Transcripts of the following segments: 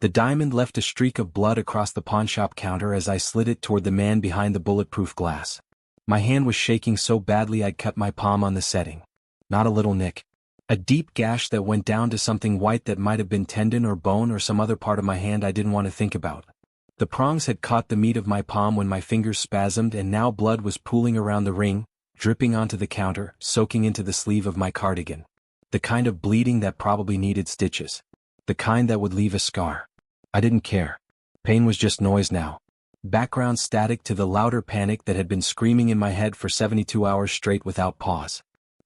The diamond left a streak of blood across the pawnshop counter as I slid it toward the man behind the bulletproof glass. My hand was shaking so badly I'd cut my palm on the setting. Not a little nick. A deep gash that went down to something white that might have been tendon or bone or some other part of my hand I didn't want to think about. The prongs had caught the meat of my palm when my fingers spasmed, and now blood was pooling around the ring, dripping onto the counter, soaking into the sleeve of my cardigan. The kind of bleeding that probably needed stitches. The kind that would leave a scar. I didn't care. Pain was just noise now. Background static to the louder panic that had been screaming in my head for 72 hours straight without pause.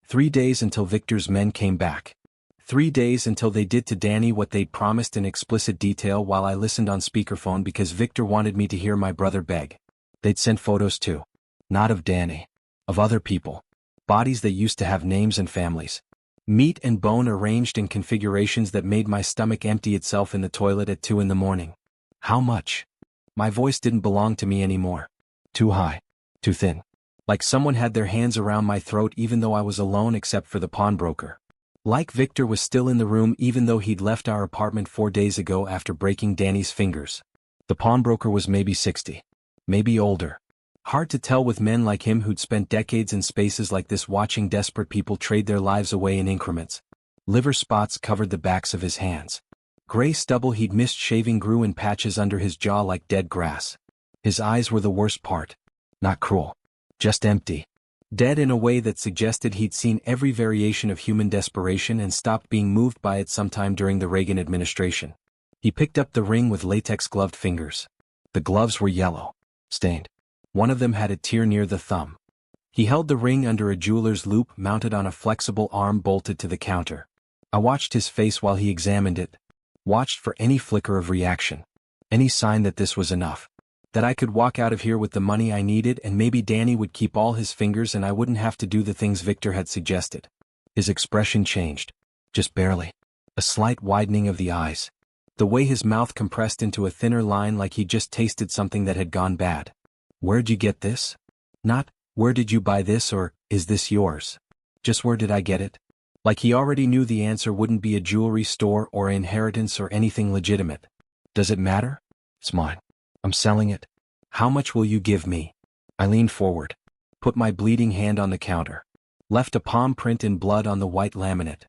3 days until Viktor's men came back. 3 days until they did to Danny what they'd promised in explicit detail while I listened on speakerphone because Viktor wanted me to hear my brother beg. They'd sent photos too. Not of Danny. Of other people. Bodies that used to have names and families. Meat and bone arranged in configurations that made my stomach empty itself in the toilet at 2 in the morning. How much? My voice didn't belong to me anymore. Too high. Too thin. Like someone had their hands around my throat even though I was alone except for the pawnbroker. Like Viktor was still in the room even though he'd left our apartment 4 days ago after breaking Danny's fingers. The pawnbroker was maybe 60. Maybe older. Hard to tell with men like him who'd spent decades in spaces like this watching desperate people trade their lives away in increments. Liver spots covered the backs of his hands. Gray stubble he'd missed shaving grew in patches under his jaw like dead grass. His eyes were the worst part. Not cruel. Just empty. Dead in a way that suggested he'd seen every variation of human desperation and stopped being moved by it sometime during the Reagan administration. He picked up the ring with latex-gloved fingers. The gloves were yellow. Stained. One of them had a tear near the thumb. He held the ring under a jeweler's loop mounted on a flexible arm bolted to the counter. I watched his face while he examined it. Watched for any flicker of reaction. Any sign that this was enough. That I could walk out of here with the money I needed and maybe Danny would keep all his fingers and I wouldn't have to do the things Viktor had suggested. His expression changed. Just barely. A slight widening of the eyes. The way his mouth compressed into a thinner line like he'd just tasted something that had gone bad. Where'd you get this? Not, where did you buy this or, is this yours? Just where did I get it? Like he already knew the answer wouldn't be a jewelry store or an inheritance or anything legitimate. Does it matter? It's mine. I'm selling it. How much will you give me? I leaned forward. Put my bleeding hand on the counter. Left a palm print in blood on the white laminate.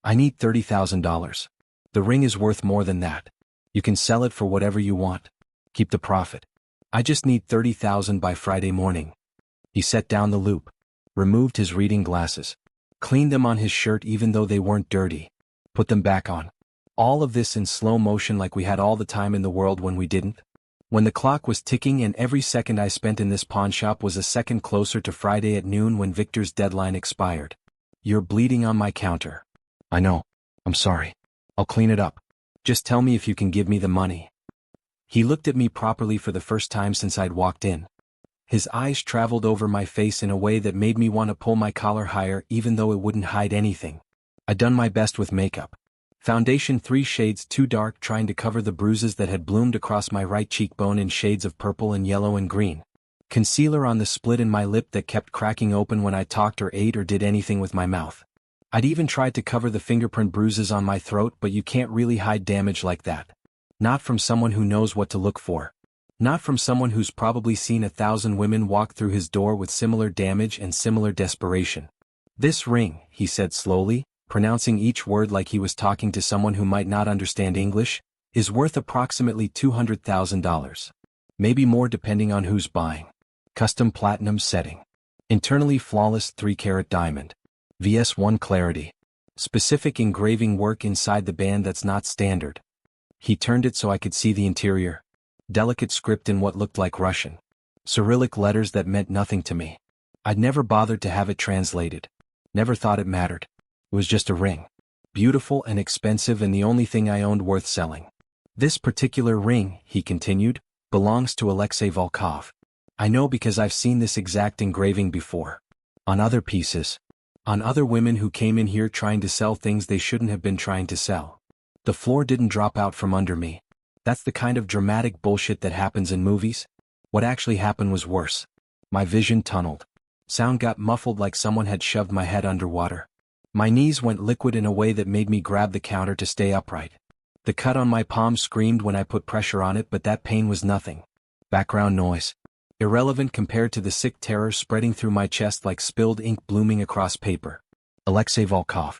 I need $30,000. The ring is worth more than that. You can sell it for whatever you want. Keep the profit. I just need $30,000 by Friday morning. He set down the loop. Removed his reading glasses. Cleaned them on his shirt even though they weren't dirty. Put them back on. All of this in slow motion like we had all the time in the world when we didn't. When the clock was ticking and every second I spent in this pawnshop was a second closer to Friday at noon when Viktor's deadline expired. You're bleeding on my counter. I know. I'm sorry. I'll clean it up. Just tell me if you can give me the money. He looked at me properly for the first time since I'd walked in. His eyes traveled over my face in a way that made me want to pull my collar higher even though it wouldn't hide anything. I'd done my best with makeup. Foundation 3 shades too dark trying to cover the bruises that had bloomed across my right cheekbone in shades of purple and yellow and green. Concealer on the split in my lip that kept cracking open when I talked or ate or did anything with my mouth. I'd even tried to cover the fingerprint bruises on my throat, but you can't really hide damage like that. Not from someone who knows what to look for. Not from someone who's probably seen 1,000 women walk through his door with similar damage and similar desperation. This ring, he said slowly, pronouncing each word like he was talking to someone who might not understand English, is worth approximately $200,000. Maybe more depending on who's buying. Custom platinum setting. Internally flawless 3-carat diamond. VS1 clarity. Specific engraving work inside the band that's not standard. He turned it so I could see the interior. Delicate script in what looked like Russian. Cyrillic letters that meant nothing to me. I'd never bothered to have it translated. Never thought it mattered. It was just a ring. Beautiful and expensive and the only thing I owned worth selling. This particular ring, he continued, belongs to Alexei Volkov. I know because I've seen this exact engraving before. On other pieces. On other women who came in here trying to sell things they shouldn't have been trying to sell. The floor didn't drop out from under me. That's the kind of dramatic bullshit that happens in movies. What actually happened was worse. My vision tunneled. Sound got muffled like someone had shoved my head underwater. My knees went liquid in a way that made me grab the counter to stay upright. The cut on my palm screamed when I put pressure on it, but that pain was nothing. Background noise. Irrelevant compared to the sick terror spreading through my chest like spilled ink blooming across paper. Alexei Volkov.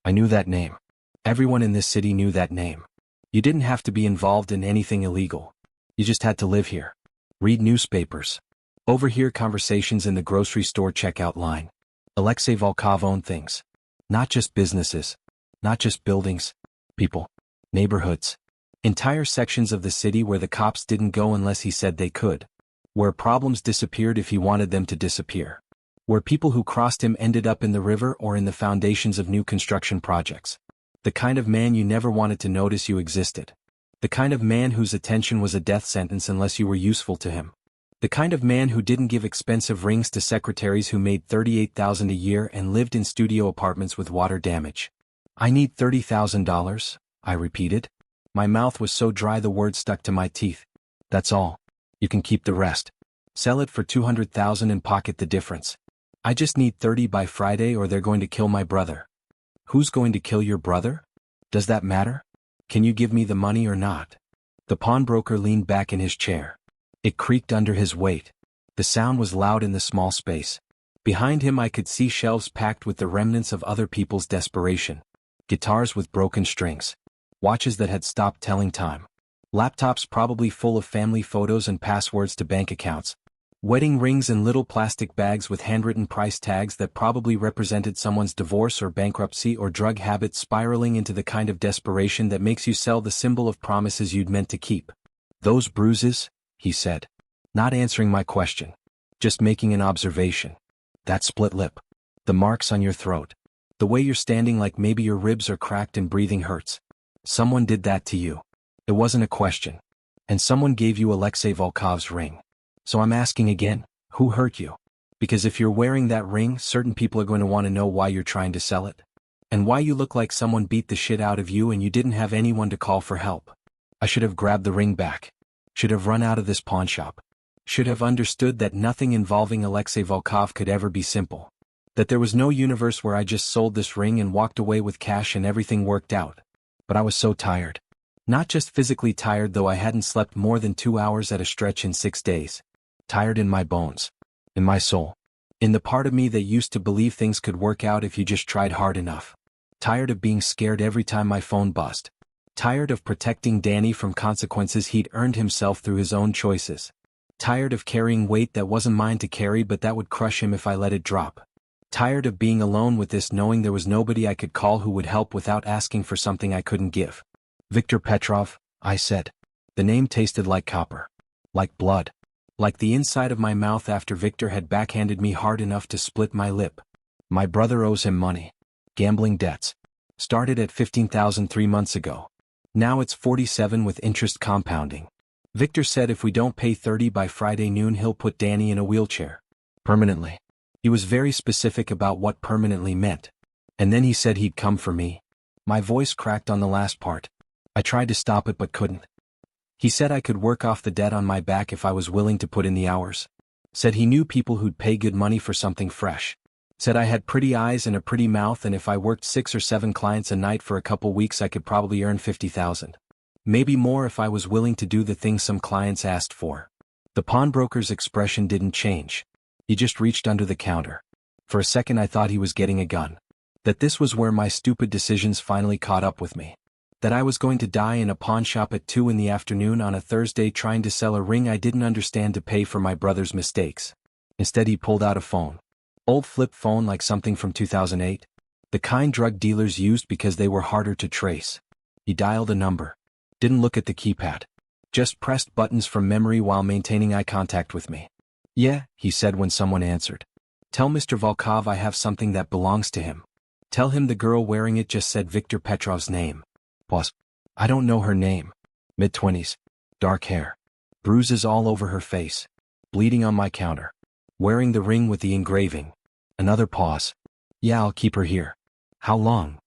I knew that name. Everyone in this city knew that name. You didn't have to be involved in anything illegal. You just had to live here. Read newspapers. Overhear conversations in the grocery store checkout line. Alexei Volkov owned things. Not just businesses. Not just buildings. People. Neighborhoods. Entire sections of the city where the cops didn't go unless he said they could. Where problems disappeared if he wanted them to disappear. Where people who crossed him ended up in the river or in the foundations of new construction projects. The kind of man you never wanted to notice you existed. The kind of man whose attention was a death sentence unless you were useful to him. The kind of man who didn't give expensive rings to secretaries who made $38,000 a year and lived in studio apartments with water damage. I need $30,000, I repeated. My mouth was so dry the words stuck to my teeth. That's all. You can keep the rest. Sell it for $200,000 and pocket the difference. I just need 30 by Friday or they're going to kill my brother. Who's going to kill your brother? Does that matter? Can you give me the money or not? The pawnbroker leaned back in his chair. It creaked under his weight. The sound was loud in the small space. Behind him I could see shelves packed with the remnants of other people's desperation. Guitars with broken strings. Watches that had stopped telling time. Laptops probably full of family photos and passwords to bank accounts. Wedding rings in little plastic bags with handwritten price tags that probably represented someone's divorce or bankruptcy or drug habit, spiraling into the kind of desperation that makes you sell the symbol of promises you'd meant to keep. Those bruises, he said. Not answering my question. Just making an observation. That split lip. The marks on your throat. The way you're standing like maybe your ribs are cracked and breathing hurts. Someone did that to you. It wasn't a question. And someone gave you Alexei Volkov's ring. So I'm asking again, who hurt you? Because if you're wearing that ring, certain people are going to want to know why you're trying to sell it. And why you look like someone beat the shit out of you and you didn't have anyone to call for help. I should have grabbed the ring back. Should have run out of this pawn shop. Should have understood that nothing involving Alexei Volkov could ever be simple. That there was no universe where I just sold this ring and walked away with cash and everything worked out. But I was so tired. Not just physically tired, though I hadn't slept more than 2 hours at a stretch in 6 days. Tired in my bones. In my soul. In the part of me that used to believe things could work out if you just tried hard enough. Tired of being scared every time my phone buzzed. Tired of protecting Danny from consequences he'd earned himself through his own choices. Tired of carrying weight that wasn't mine to carry but that would crush him if I let it drop. Tired of being alone with this, knowing there was nobody I could call who would help without asking for something I couldn't give. Viktor Petrov, I said. The name tasted like copper. Like blood. Like the inside of my mouth after Viktor had backhanded me hard enough to split my lip. My brother owes him money. Gambling debts. Started at $15,000 3 months ago. Now it's 47 with interest compounding. Viktor said if we don't pay 30 by Friday noon he'll put Danny in a wheelchair. Permanently. He was very specific about what permanently meant. And then he said he'd come for me. My voice cracked on the last part. I tried to stop it but couldn't. He said I could work off the debt on my back if I was willing to put in the hours. Said he knew people who'd pay good money for something fresh. Said I had pretty eyes and a pretty mouth, and if I worked 6 or 7 clients a night for a couple weeks I could probably earn $50,000. Maybe more if I was willing to do the things some clients asked for. The pawnbroker's expression didn't change. He just reached under the counter. For a second I thought he was getting a gun. That this was where my stupid decisions finally caught up with me. That I was going to die in a pawn shop at 2 in the afternoon on a Thursday trying to sell a ring I didn't understand to pay for my brother's mistakes. Instead he pulled out a phone. Old flip phone like something from 2008. The kind drug dealers used because they were harder to trace. He dialed a number. Didn't look at the keypad. Just pressed buttons from memory while maintaining eye contact with me. Yeah, he said when someone answered. Tell Mr. Volkov I have something that belongs to him. Tell him the girl wearing it just said Viktor Petrov's name. Boss. I don't know her name. Mid-20s. Dark hair. Bruises all over her face. Bleeding on my counter. Wearing the ring with the engraving. Another pause. Yeah, I'll keep her here. How long?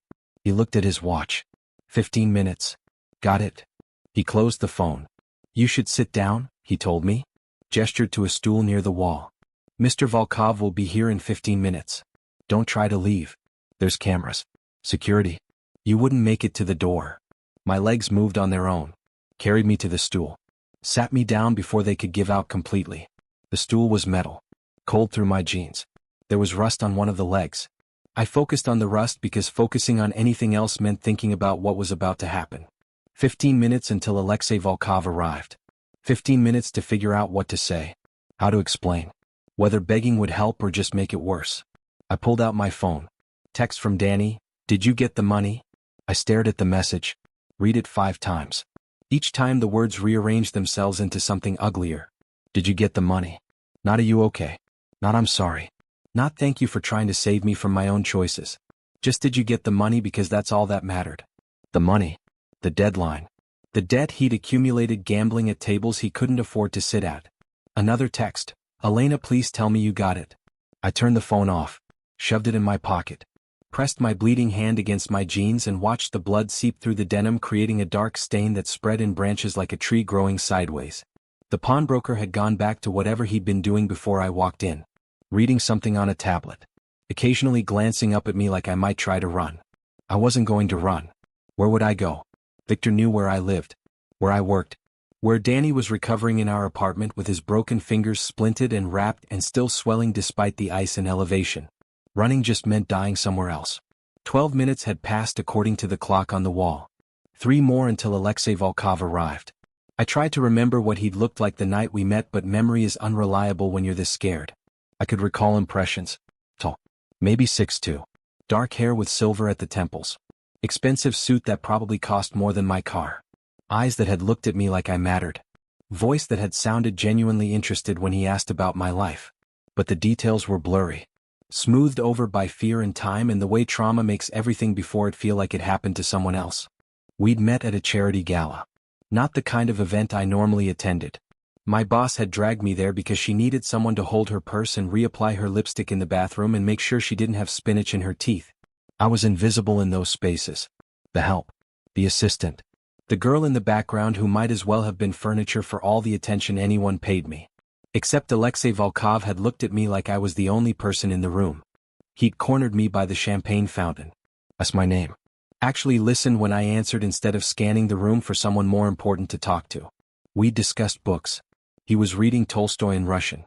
He looked at his watch. 15 minutes. Got it. He closed the phone. You should sit down, he told me. Gestured to a stool near the wall. Mr. Volkov will be here in 15 minutes. Don't try to leave. There's cameras. Security. You wouldn't make it to the door. My legs moved on their own, carried me to the stool, sat me down before they could give out completely. The stool was metal, cold through my jeans. There was rust on one of the legs. I focused on the rust because focusing on anything else meant thinking about what was about to happen. 15 minutes until Alexei Volkov arrived. 15 minutes to figure out what to say, how to explain, whether begging would help or just make it worse. I pulled out my phone. Text from Danny, "Did you get the money?" I stared at the message, read it 5 times. Each time the words rearranged themselves into something uglier. Did you get the money? Not "Are you okay?" Not "I'm sorry." Not "Thank you for trying to save me from my own choices." Just "Did you get the money?" because that's all that mattered. The money. The deadline. The debt he'd accumulated gambling at tables he couldn't afford to sit at. Another text. "Elena, please tell me you got it." I turned the phone off, shoved it in my pocket, pressed my bleeding hand against my jeans and watched the blood seep through the denim, creating a dark stain that spread in branches like a tree growing sideways. The pawnbroker had gone back to whatever he'd been doing before I walked in, reading something on a tablet, occasionally glancing up at me like I might try to run. I wasn't going to run. Where would I go? Viktor knew where I lived, where I worked, where Danny was recovering in our apartment with his broken fingers splinted and wrapped and still swelling despite the ice and elevation. Running just meant dying somewhere else. 12 minutes had passed according to the clock on the wall. 3 more until Alexei Volkov arrived. I tried to remember what he'd looked like the night we met, but memory is unreliable when you're this scared. I could recall impressions. Tall. Maybe 6'2". Dark hair with silver at the temples. Expensive suit that probably cost more than my car. Eyes that had looked at me like I mattered. Voice that had sounded genuinely interested when he asked about my life. But the details were blurry, smoothed over by fear and time and the way trauma makes everything before it feel like it happened to someone else. We'd met at a charity gala. Not the kind of event I normally attended. My boss had dragged me there because she needed someone to hold her purse and reapply her lipstick in the bathroom and make sure she didn't have spinach in her teeth. I was invisible in those spaces. The help. The assistant. The girl in the background who might as well have been furniture for all the attention anyone paid me. Except Alexei Volkov had looked at me like I was the only person in the room. He'd cornered me by the champagne fountain. That's my name. Actually listened when I answered instead of scanning the room for someone more important to talk to. We discussed books. He was reading Tolstoy in Russian.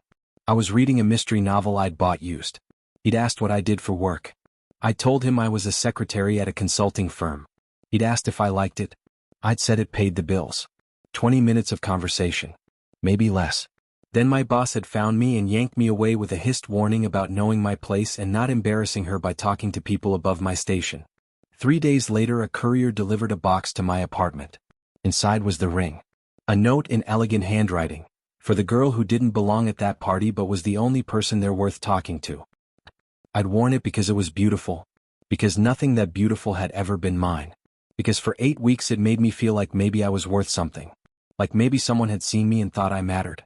I was reading a mystery novel I'd bought used. He'd asked what I did for work. I told him I was a secretary at a consulting firm. He'd asked if I liked it. I'd said it paid the bills. 20 minutes of conversation. Maybe less. Then my boss had found me and yanked me away with a hissed warning about knowing my place and not embarrassing her by talking to people above my station. 3 days later, a courier delivered a box to my apartment. Inside was the ring. A note in elegant handwriting, for the girl who didn't belong at that party but was the only person there worth talking to. I'd worn it because it was beautiful, because nothing that beautiful had ever been mine, because for 8 weeks it made me feel like maybe I was worth something, like maybe someone had seen me and thought I mattered.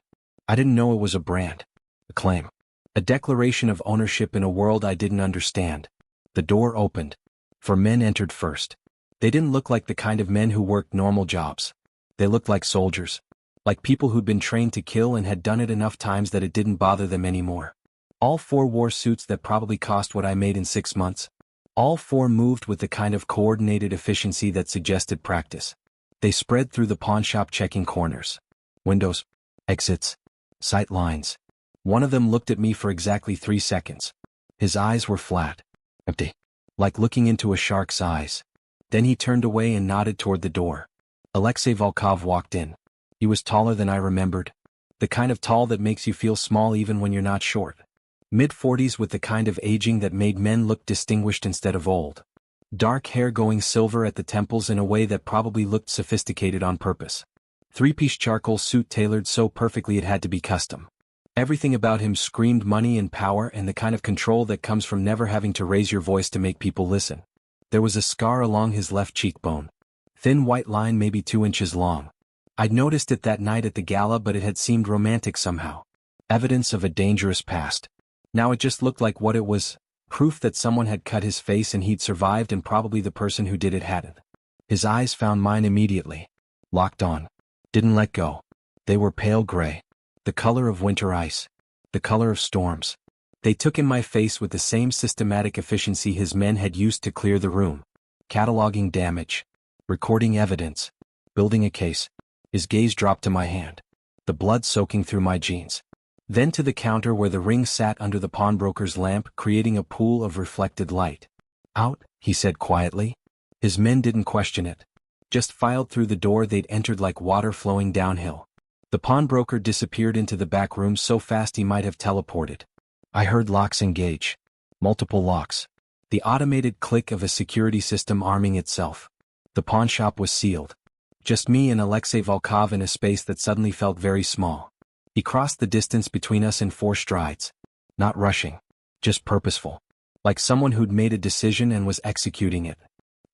I didn't know it was a brand, a claim, a declaration of ownership in a world I didn't understand. The door opened. 4 men entered first. They didn't look like the kind of men who worked normal jobs. They looked like soldiers, like people who'd been trained to kill and had done it enough times that it didn't bother them anymore. All 4 wore suits that probably cost what I made in 6 months. All 4 moved with the kind of coordinated efficiency that suggested practice. They spread through the pawnshop, checking corners, windows, exits, sight lines. One of them looked at me for exactly 3 seconds. His eyes were flat, empty, like looking into a shark's eyes. Then he turned away and nodded toward the door. Alexei Volkov walked in. He was taller than I remembered. The kind of tall that makes you feel small even when you're not short. Mid-40s with the kind of aging that made men look distinguished instead of old. Dark hair going silver at the temples in a way that probably looked sophisticated on purpose. 3-piece charcoal suit tailored so perfectly it had to be custom. Everything about him screamed money and power and the kind of control that comes from never having to raise your voice to make people listen. There was a scar along his left cheekbone. Thin white line maybe 2 inches long. I'd noticed it that night at the gala, but it had seemed romantic somehow. Evidence of a dangerous past. Now it just looked like what it was, proof that someone had cut his face and he'd survived, and probably the person who did it hadn't. His eyes found mine immediately. Locked on. Didn't let go. They were pale gray. The color of winter ice. The color of storms. They took in my face with the same systematic efficiency his men had used to clear the room. Cataloging damage. recording evidence, building a case. His gaze dropped to my hand, the blood soaking through my jeans. Then to the counter where the ring sat under the pawnbroker's lamp, creating a pool of reflected light. Out, he said quietly. His men didn't question it. Just filed through the door they'd entered like water flowing downhill. The pawnbroker disappeared into the back room so fast he might have teleported. I heard locks engage. Multiple locks. The automated click of a security system arming itself. The pawnshop was sealed. Just me and Alexei Volkov in a space that suddenly felt very small. He crossed the distance between us in 4 strides. Not rushing. Just purposeful. Like someone who'd made a decision and was executing it.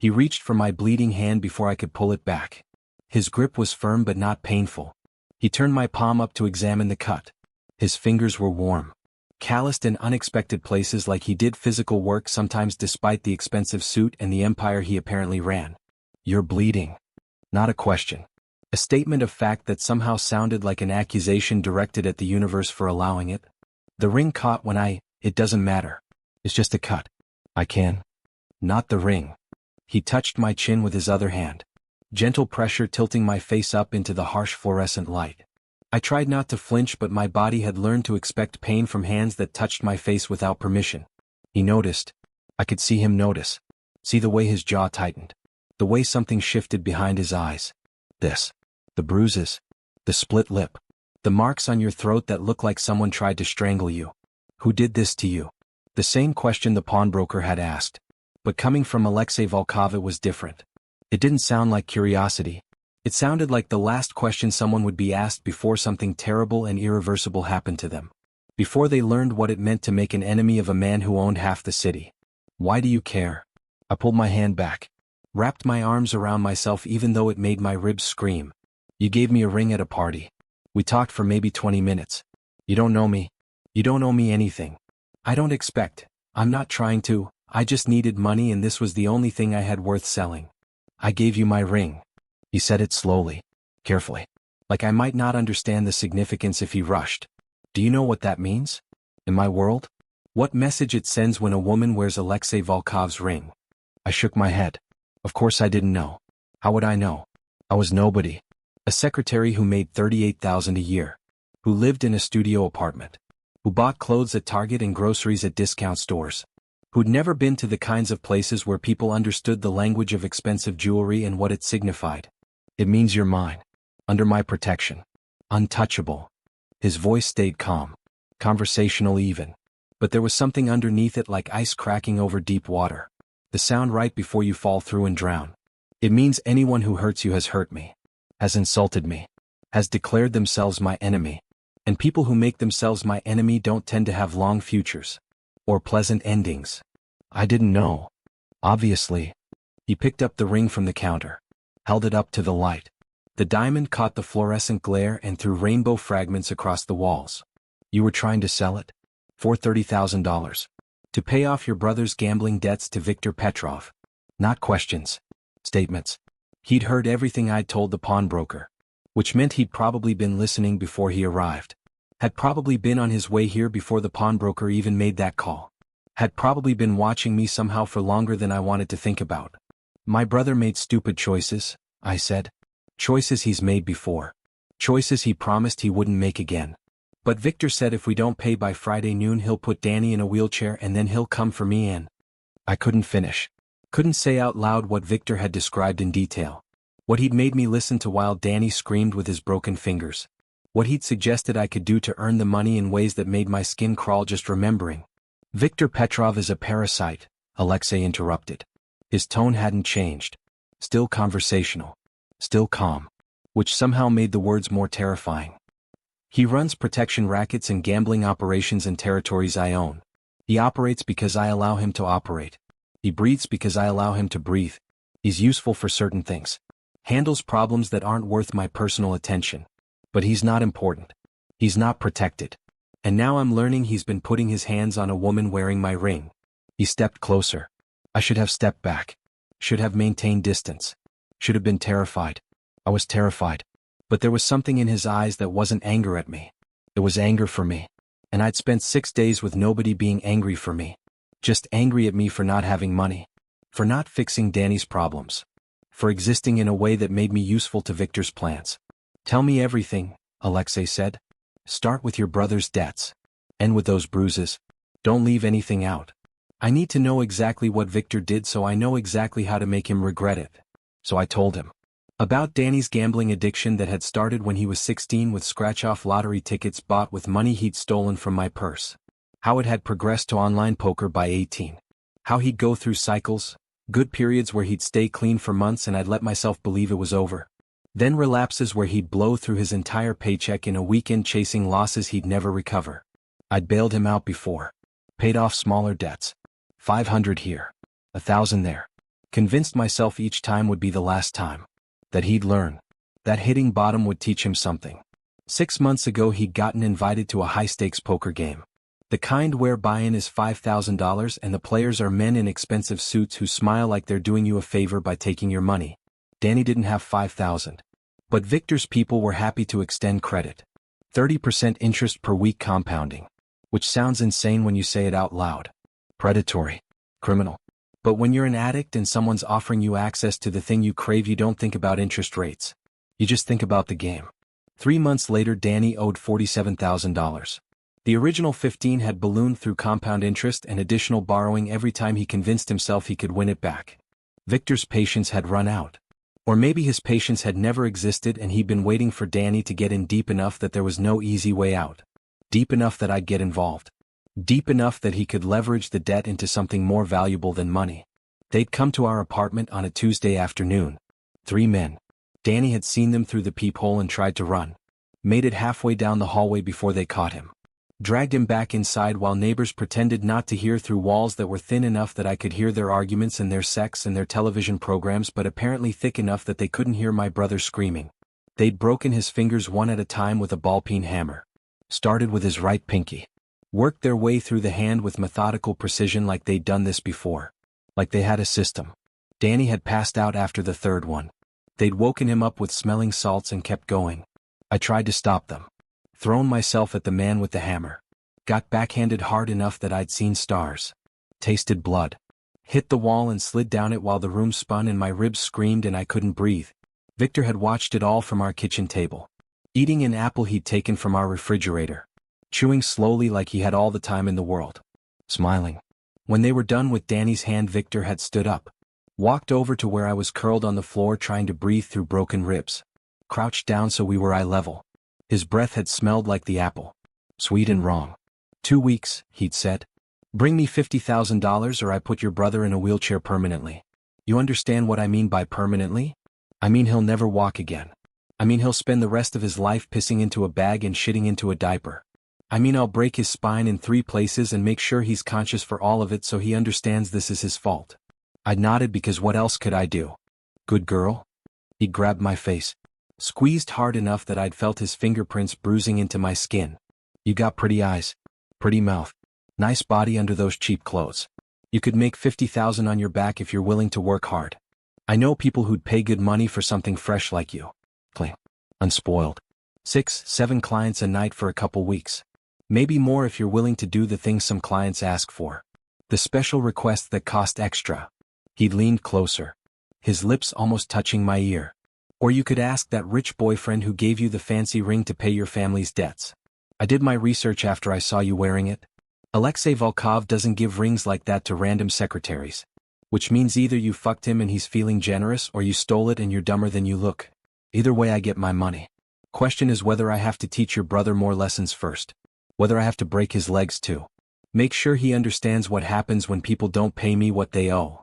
He reached for my bleeding hand before I could pull it back. His grip was firm but not painful. He turned my palm up to examine the cut. His fingers were warm. Calloused in unexpected places like he did physical work sometimes despite the expensive suit and the empire he apparently ran. You're bleeding. Not a question. A statement of fact that somehow sounded like an accusation directed at the universe for allowing it. The ring caught when it doesn't matter. It's just a cut. I can. Not the ring. He touched my chin with his other hand. Gentle pressure tilting my face up into the harsh fluorescent light. I tried not to flinch, but my body had learned to expect pain from hands that touched my face without permission. He noticed. I could see him notice. See the way his jaw tightened. The way something shifted behind his eyes. The bruises. The split lip. The marks on your throat that look like someone tried to strangle you. Who did this to you? The same question the pawnbroker had asked. But coming from Alexei Volkov it was different. It didn't sound like curiosity. It sounded like the last question someone would be asked before something terrible and irreversible happened to them. Before they learned what it meant to make an enemy of a man who owned half the city. Why do you care? I pulled my hand back. Wrapped my arms around myself even though it made my ribs scream. You gave me a ring at a party. We talked for maybe 20 minutes. You don't know me. You don't owe me anything. I don't expect. I'm not trying to. I just needed money and this was the only thing I had worth selling. I gave you my ring. He said it slowly, carefully. Like I might not understand the significance if he rushed. Do you know what that means? In my world? What message it sends when a woman wears Alexei Volkov's ring? I shook my head. Of course I didn't know. How would I know? I was nobody. A secretary who made $38,000 a year. Who lived in a studio apartment. Who bought clothes at Target and groceries at discount stores. Who'd never been to the kinds of places where people understood the language of expensive jewelry and what it signified. It means you're mine. Under my protection. Untouchable. His voice stayed calm. Conversational even. But there was something underneath it like ice cracking over deep water. The sound right before you fall through and drown. It means anyone who hurts you has hurt me. Has insulted me. Has declared themselves my enemy. And people who make themselves my enemy don't tend to have long futures. Or pleasant endings. I didn't know. Obviously. He picked up the ring from the counter. Held it up to the light. The diamond caught the fluorescent glare and threw rainbow fragments across the walls. You were trying to sell it? For $30,000. To pay off your brother's gambling debts to Viktor Petrov. Not questions. Statements. He'd heard everything I'd told the pawnbroker. Which meant he'd probably been listening before he arrived. Had probably been on his way here before the pawnbroker even made that call. Had probably been watching me somehow for longer than I wanted to think about. My brother made stupid choices, I said. Choices he's made before. Choices he promised he wouldn't make again. But Viktor said if we don't pay by Friday noon he'll put Danny in a wheelchair and then he'll come for me and... I couldn't finish. Couldn't say out loud what Viktor had described in detail. What he'd made me listen to while Danny screamed with his broken fingers. What he'd suggested I could do to earn the money in ways that made my skin crawl just remembering. Viktor Petrov is a parasite, Alexei interrupted. His tone hadn't changed. Still conversational. Still calm. Which somehow made the words more terrifying. He runs protection rackets and gambling operations in territories I own. He operates because I allow him to operate. He breathes because I allow him to breathe. He's useful for certain things. Handles problems that aren't worth my personal attention. But he's not important. He's not protected. And now I'm learning he's been putting his hands on a woman wearing my ring. He stepped closer. I should have stepped back. Should have maintained distance. Should have been terrified. I was terrified. But there was something in his eyes that wasn't anger at me. It was anger for me. And I'd spent 6 days with nobody being angry for me. Just angry at me for not having money. For not fixing Danny's problems. for existing in a way that made me useful to Viktor's plans. Tell me everything, Alexei said. Start with your brother's debts. End with those bruises. Don't leave anything out. I need to know exactly what Viktor did so I know exactly how to make him regret it. So I told him about Danny's gambling addiction that had started when he was 16 with scratch-off lottery tickets bought with money he'd stolen from my purse. How it had progressed to online poker by 18. How he'd go through cycles, good periods where he'd stay clean for months and I'd let myself believe it was over. Then relapses where he'd blow through his entire paycheck in a weekend chasing losses he'd never recover. I'd bailed him out before. Paid off smaller debts. 500 here. 1,000 there. Convinced myself each time would be the last time. That he'd learn. That hitting bottom would teach him something. 6 months ago he'd gotten invited to a high-stakes poker game. The kind where buy-in is $5,000 and the players are men in expensive suits who smile like they're doing you a favor by taking your money. Danny didn't have 5,000. But Viktor's people were happy to extend credit. 30% interest per week compounding. Which sounds insane when you say it out loud. Predatory. Criminal. But when you're an addict and someone's offering you access to the thing you crave, you don't think about interest rates. You just think about the game. 3 months later Danny owed $47,000. The original 15 had ballooned through compound interest and additional borrowing every time he convinced himself he could win it back. Viktor's patience had run out. Or maybe his patience had never existed and he'd been waiting for Danny to get in deep enough that there was no easy way out. Deep enough that I'd get involved. Deep enough that he could leverage the debt into something more valuable than money. They'd come to our apartment on a Tuesday afternoon. 3 men. Danny had seen them through the peephole and tried to run. Made it halfway down the hallway before they caught him. Dragged him back inside while neighbors pretended not to hear through walls that were thin enough that I could hear their arguments and their sex and their television programs but apparently thick enough that they couldn't hear my brother screaming. They'd broken his fingers one at a time with a ball-peen hammer. Started with his right pinky. Worked their way through the hand with methodical precision like they'd done this before. Like they had a system. Danny had passed out after the third one. They'd woken him up with smelling salts and kept going. I tried to stop them. Thrown myself at the man with the hammer. Got backhanded hard enough that I'd seen stars. Tasted blood. Hit the wall and slid down it while the room spun and my ribs screamed and I couldn't breathe. Viktor had watched it all from our kitchen table. Eating an apple he'd taken from our refrigerator. Chewing slowly like he had all the time in the world. Smiling. When they were done with Danny's hand, Viktor had stood up. Walked over to where I was curled on the floor trying to breathe through broken ribs. Crouched down so we were eye level. His breath had smelled like the apple. Sweet and wrong. 2 weeks, he'd said. Bring me $50,000 or I put your brother in a wheelchair permanently. You understand what I mean by permanently? I mean he'll never walk again. I mean he'll spend the rest of his life pissing into a bag and shitting into a diaper. I mean I'll break his spine in 3 places and make sure he's conscious for all of it so he understands this is his fault. I nodded because what else could I do? Good girl? He grabbed my face. Squeezed hard enough that I'd felt his fingerprints bruising into my skin. You got pretty eyes. Pretty mouth. Nice body under those cheap clothes. You could make $50,000 on your back if you're willing to work hard. I know people who'd pay good money for something fresh like you. Clean. Unspoiled. 6, 7 clients a night for a couple weeks. Maybe more if you're willing to do the things some clients ask for. The special requests that cost extra. He leaned closer. His lips almost touching my ear. Or you could ask that rich boyfriend who gave you the fancy ring to pay your family's debts. I did my research after I saw you wearing it. Alexei Volkov doesn't give rings like that to random secretaries. Which means either you fucked him and he's feeling generous or you stole it and you're dumber than you look. Either way I get my money. Question is whether I have to teach your brother more lessons first. Whether I have to break his legs too. Make sure he understands what happens when people don't pay me what they owe.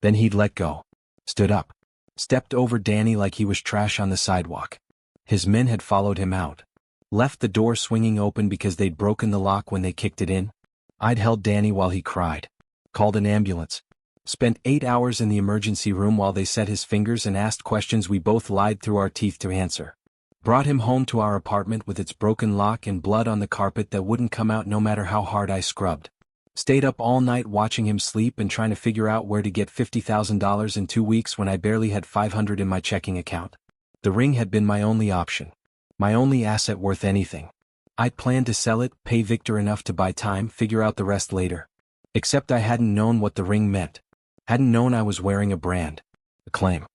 Then he'd let go. Stood up. Stepped over Danny like he was trash on the sidewalk. His men had followed him out. Left the door swinging open because they'd broken the lock when they kicked it in. I'd held Danny while he cried. Called an ambulance. Spent 8 hours in the emergency room while they set his fingers and asked questions we both lied through our teeth to answer. Brought him home to our apartment with its broken lock and blood on the carpet that wouldn't come out no matter how hard I scrubbed. Stayed up all night watching him sleep and trying to figure out where to get $50,000 in 2 weeks when I barely had $500 in my checking account. The ring had been my only option. My only asset worth anything. I'd planned to sell it, pay Viktor enough to buy time, figure out the rest later. Except I hadn't known what the ring meant. Hadn't known I was wearing a brand. A claim.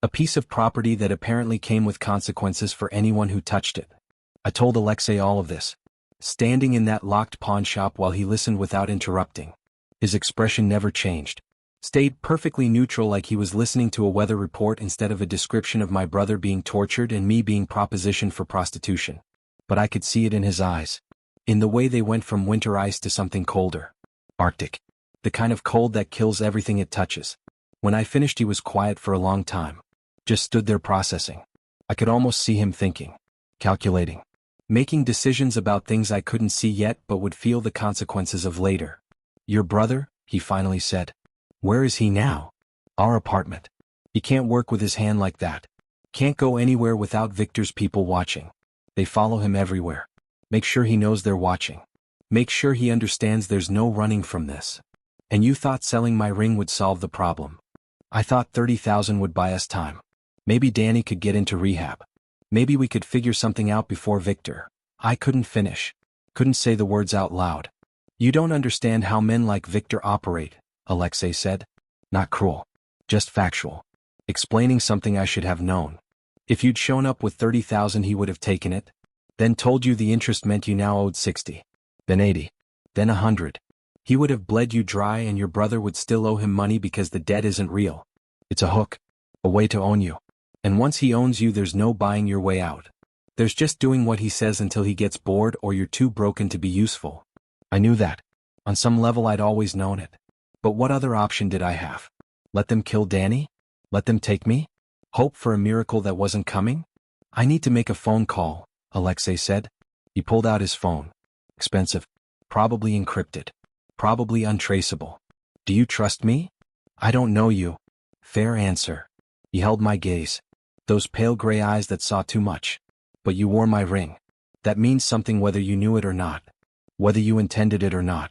A piece of property that apparently came with consequences for anyone who touched it. I told Alexei all of this, standing in that locked pawn shop while he listened without interrupting. His expression never changed. Stayed perfectly neutral, like he was listening to a weather report instead of a description of my brother being tortured and me being propositioned for prostitution. But I could see it in his eyes. In the way they went from winter ice to something colder. Arctic. The kind of cold that kills everything it touches. When I finished, he was quiet for a long time. Just stood there processing. I could almost see him thinking. Calculating. Making decisions about things I couldn't see yet but would feel the consequences of later. Your brother, he finally said. Where is he now? Our apartment. He can't work with his hand like that. Can't go anywhere without Viktor's people watching. They follow him everywhere. Make sure he knows they're watching. Make sure he understands there's no running from this. And you thought selling my ring would solve the problem. I thought 30,000 would buy us time. Maybe Danny could get into rehab. Maybe we could figure something out before Viktor. I couldn't finish. Couldn't say the words out loud. You don't understand how men like Viktor operate, Alexei said. Not cruel. Just factual. Explaining something I should have known. If you'd shown up with 30,000, he would have taken it. Then told you the interest meant you now owed 60. Then 80. Then 100. He would have bled you dry and your brother would still owe him money because the debt isn't real. It's a hook. A way to own you. And once he owns you, there's no buying your way out. There's just doing what he says until he gets bored or you're too broken to be useful. I knew that. On some level I'd always known it. But what other option did I have? Let them kill Danny? Let them take me? Hope for a miracle that wasn't coming? I need to make a phone call, Alexei said. He pulled out his phone. Expensive. Probably encrypted. Probably untraceable. Do you trust me? I don't know you. Fair answer. He held my gaze. Those pale gray eyes that saw too much. But you wore my ring. That means something whether you knew it or not. Whether you intended it or not.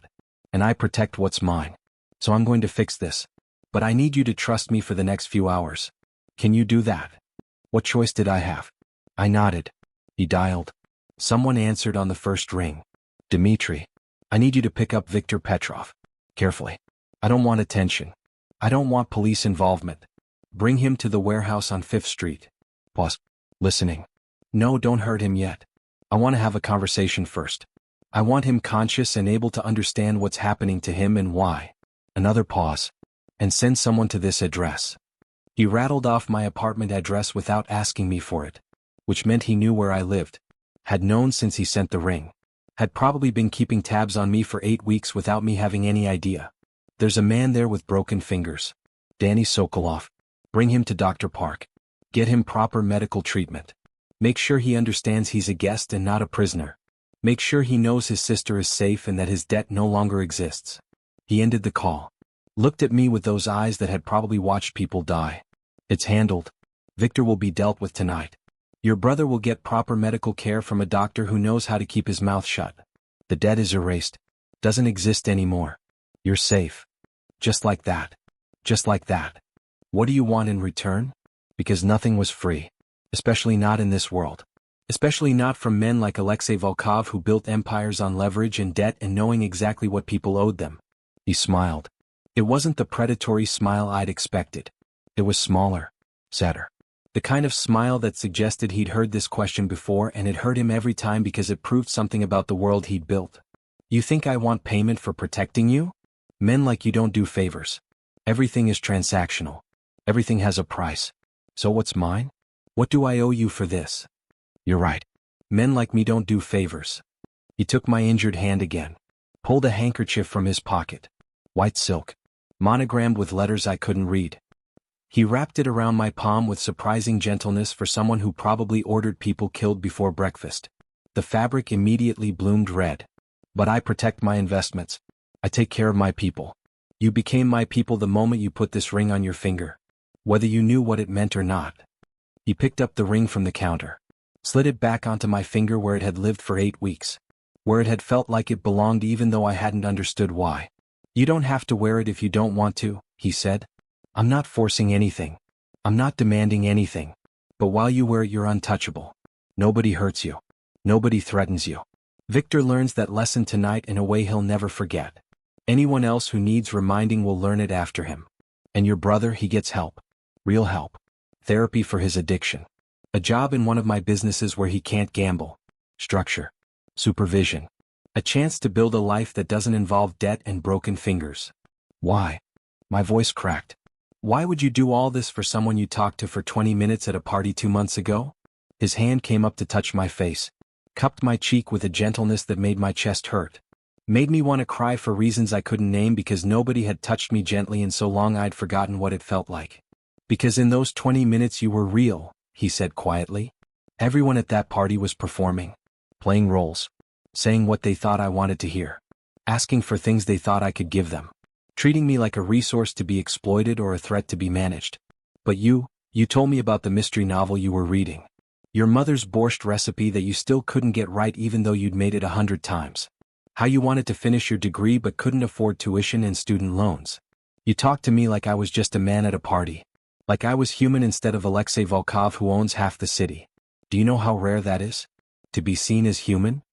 And I protect what's mine. So I'm going to fix this. But I need you to trust me for the next few hours. Can you do that? What choice did I have? I nodded. He dialed. Someone answered on the first ring. Dmitri. I need you to pick up Viktor Petrov. Carefully. I don't want attention. I don't want police involvement. Bring him to the warehouse on 5th Street. Pause. Listening. No, don't hurt him yet. I want to have a conversation first. I want him conscious and able to understand what's happening to him and why. Another pause. And send someone to this address. He rattled off my apartment address without asking me for it. Which meant he knew where I lived. Had known since he sent the ring. Had probably been keeping tabs on me for 8 weeks without me having any idea. There's a man there with broken fingers. Danny Sokolov. Bring him to Dr. Park. Get him proper medical treatment. Make sure he understands he's a guest and not a prisoner. Make sure he knows his sister is safe and that his debt no longer exists. He ended the call. Looked at me with those eyes that had probably watched people die. It's handled. Viktor will be dealt with tonight. Your brother will get proper medical care from a doctor who knows how to keep his mouth shut. The debt is erased. Doesn't exist anymore. You're safe. Just like that. Just like that. What do you want in return? Because nothing was free. Especially not in this world. Especially not from men like Alexei Volkov who built empires on leverage and debt and knowing exactly what people owed them. He smiled. It wasn't the predatory smile I'd expected. It was smaller. Sadder. The kind of smile that suggested he'd heard this question before and it hurt him every time because it proved something about the world he'd built. You think I want payment for protecting you? Men like you don't do favors. Everything is transactional. Everything has a price. So what's mine? What do I owe you for this? You're right. Men like me don't do favors. He took my injured hand again. Pulled a handkerchief from his pocket. White silk. Monogrammed with letters I couldn't read. He wrapped it around my palm with surprising gentleness for someone who probably ordered people killed before breakfast. The fabric immediately bloomed red. But I protect my investments. I take care of my people. You became my people the moment you put this ring on your finger. Whether you knew what it meant or not. He picked up the ring from the counter. Slid it back onto my finger where it had lived for 8 weeks. Where it had felt like it belonged even though I hadn't understood why. You don't have to wear it if you don't want to, he said. I'm not forcing anything. I'm not demanding anything. But while you wear it you're untouchable. Nobody hurts you. Nobody threatens you. Viktor learns that lesson tonight in a way he'll never forget. Anyone else who needs reminding will learn it after him. And your brother, he gets help. Real help. Therapy for his addiction. A job in one of my businesses where he can't gamble. Structure. Supervision. A chance to build a life that doesn't involve debt and broken fingers. Why? My voice cracked. Why would you do all this for someone you talked to for 20 minutes at a party 2 months ago? His hand came up to touch my face, cupped my cheek with a gentleness that made my chest hurt. Made me want to cry for reasons I couldn't name because nobody had touched me gently in so long I'd forgotten what it felt like. Because in those 20 minutes you were real, he said quietly. Everyone at that party was performing, playing roles, saying what they thought I wanted to hear, asking for things they thought I could give them, treating me like a resource to be exploited or a threat to be managed. But you told me about the mystery novel you were reading. Your mother's borscht recipe that you still couldn't get right even though you'd made it 100 times. How you wanted to finish your degree but couldn't afford tuition and student loans. You talked to me like I was just a man at a party. Like I was human instead of Alexei Volkov who owns half the city. Do you know how rare that is? To be seen as human?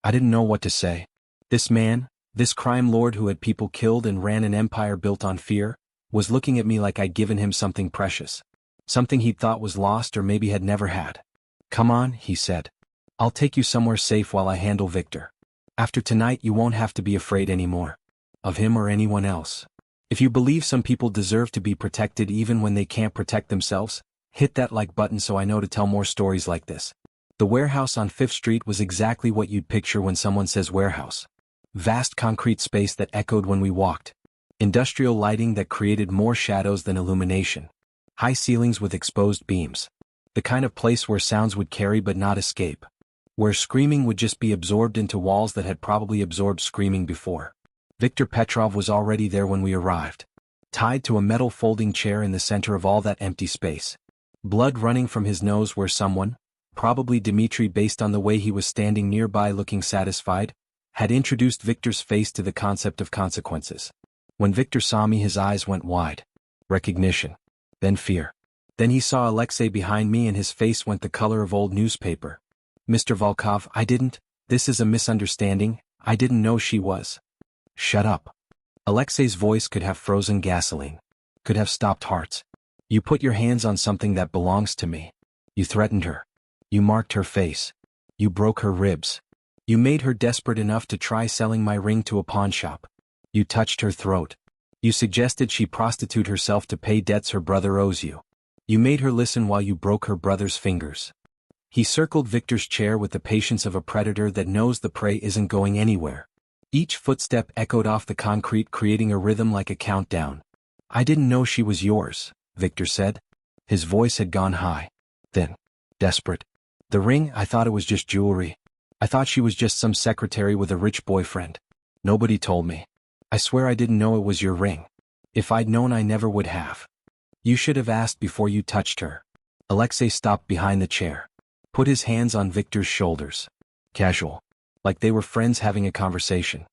I didn't know what to say. This man, this crime lord who had people killed and ran an empire built on fear, was looking at me like I'd given him something precious. Something he'd thought was lost or maybe had never had. Come on, he said. I'll take you somewhere safe while I handle Viktor. After tonight you won't have to be afraid anymore. Of him or anyone else. If you believe some people deserve to be protected even when they can't protect themselves, hit that like button so I know to tell more stories like this. The warehouse on 5th Street was exactly what you'd picture when someone says warehouse. Vast concrete space that echoed when we walked. Industrial lighting that created more shadows than illumination. High ceilings with exposed beams. The kind of place where sounds would carry but not escape. Where screaming would just be absorbed into walls that had probably absorbed screaming before. Viktor Petrov was already there when we arrived. Tied to a metal folding chair in the center of all that empty space. Blood running from his nose where someone, probably Dmitri based on the way he was standing nearby looking satisfied, had introduced Viktor's face to the concept of consequences. When Viktor saw me his eyes went wide. Recognition. Then fear. Then he saw Alexei behind me and his face went the color of old newspaper. Mr. Volkov, this is a misunderstanding, I didn't know she was. Shut up. Alexei's voice could have frozen gasoline. Could have stopped hearts. You put your hands on something that belongs to me. You threatened her. You marked her face. You broke her ribs. You made her desperate enough to try selling my ring to a pawn shop. You touched her throat. You suggested she prostitute herself to pay debts her brother owes you. You made her listen while you broke her brother's fingers. He circled Viktor's chair with the patience of a predator that knows the prey isn't going anywhere. Each footstep echoed off the concrete creating a rhythm like a countdown. I didn't know she was yours, Viktor said. His voice had gone high. Then, desperate. The ring, I thought it was just jewelry. I thought she was just some secretary with a rich boyfriend. Nobody told me. I swear I didn't know it was your ring. If I'd known I never would have. You should have asked before you touched her. Alexei stopped behind the chair. Put his hands on Viktor's shoulders. Casual. Like they were friends having a conversation.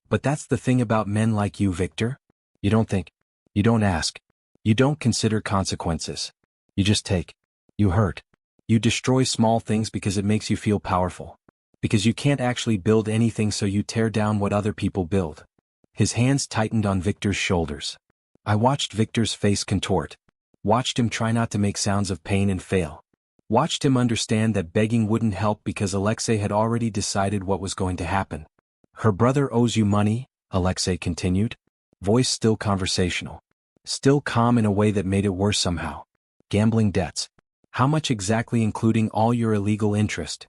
But that's the thing about men like you, Viktor. You don't think. You don't ask. You don't consider consequences. You just take. You hurt. You destroy small things because it makes you feel powerful. Because you can't actually build anything so you tear down what other people build. His hands tightened on Viktor's shoulders. I watched Viktor's face contort. Watched him try not to make sounds of pain and fail. Watched him understand that begging wouldn't help because Alexei had already decided what was going to happen. Her brother owes you money, Alexei continued. Voice still conversational. Still calm in a way that made it worse somehow. Gambling debts. How much exactly including all your illegal interest?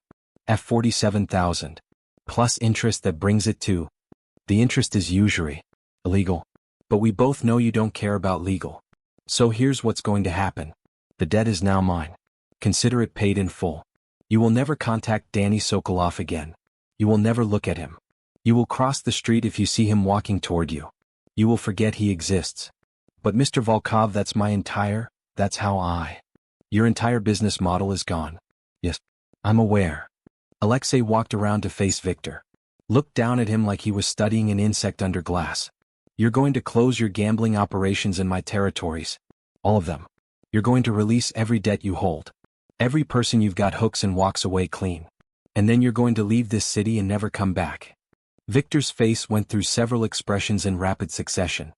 $47,000. Plus interest that brings it to. The interest is usury. Illegal. But we both know you don't care about legal. So here's what's going to happen. The debt is now mine. Consider it paid in full. You will never contact Danny Sokolov again. You will never look at him. You will cross the street if you see him walking toward you. You will forget he exists. But Mr. Volkov, that's how Your entire business model is gone. Yes, I'm aware. Alexei walked around to face Viktor. Looked down at him like he was studying an insect under glass. You're going to close your gambling operations in my territories. All of them. You're going to release every debt you hold. Every person you've got hooks and walks away clean. And then you're going to leave this city and never come back. Viktor's face went through several expressions in rapid succession.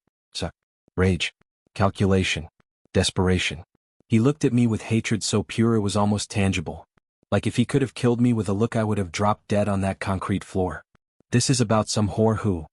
Rage. Calculation. Desperation. He looked at me with hatred so pure it was almost tangible. Like if he could have killed me with a look I would have dropped dead on that concrete floor. This is about some whore who...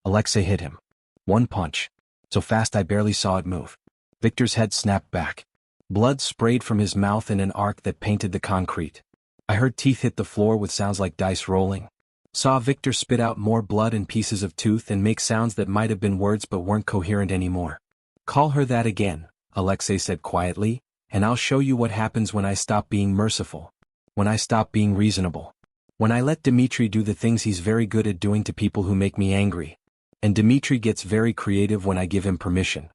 Alexei hit him. One punch. So fast I barely saw it move. Viktor's head snapped back. Blood sprayed from his mouth in an arc that painted the concrete. I heard teeth hit the floor with sounds like dice rolling. Saw Viktor spit out more blood and pieces of tooth and make sounds that might have been words but weren't coherent anymore. Call her that again, Alexei said quietly, and I'll show you what happens when I stop being merciful. When I stop being reasonable. When I let Dmitri do the things he's very good at doing to people who make me angry. And Dmitri gets very creative when I give him permission.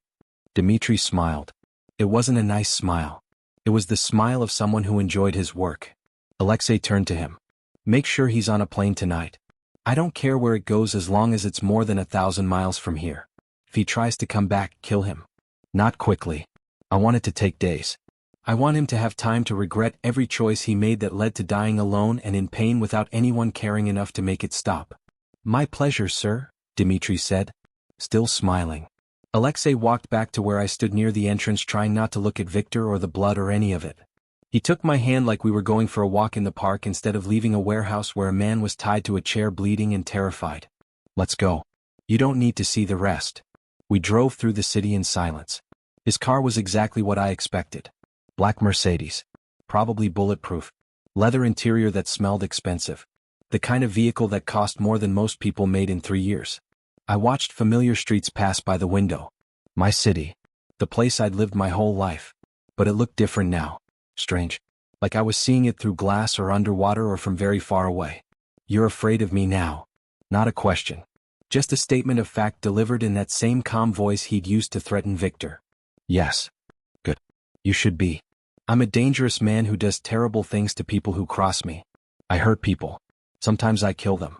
Dmitri smiled. It wasn't a nice smile. It was the smile of someone who enjoyed his work. Alexei turned to him. Make sure he's on a plane tonight. I don't care where it goes as long as it's more than 1,000 miles from here. If he tries to come back, kill him. Not quickly. I want it to take days. I want him to have time to regret every choice he made that led to dying alone and in pain without anyone caring enough to make it stop. My pleasure, sir, Dmitri said, still smiling. Alexei walked back to where I stood near the entrance trying not to look at Viktor or the blood or any of it. He took my hand like we were going for a walk in the park instead of leaving a warehouse where a man was tied to a chair bleeding and terrified. Let's go. You don't need to see the rest. We drove through the city in silence. His car was exactly what I expected. Black Mercedes. Probably bulletproof. Leather interior that smelled expensive. The kind of vehicle that cost more than most people made in 3 years. I watched familiar streets pass by the window. My city. The place I'd lived my whole life. But it looked different now. Strange. Like I was seeing it through glass or underwater or from very far away. You're afraid of me now. Not a question. Just a statement of fact delivered in that same calm voice he'd used to threaten Viktor. Yes. Good. You should be. I'm a dangerous man who does terrible things to people who cross me. I hurt people. Sometimes I kill them.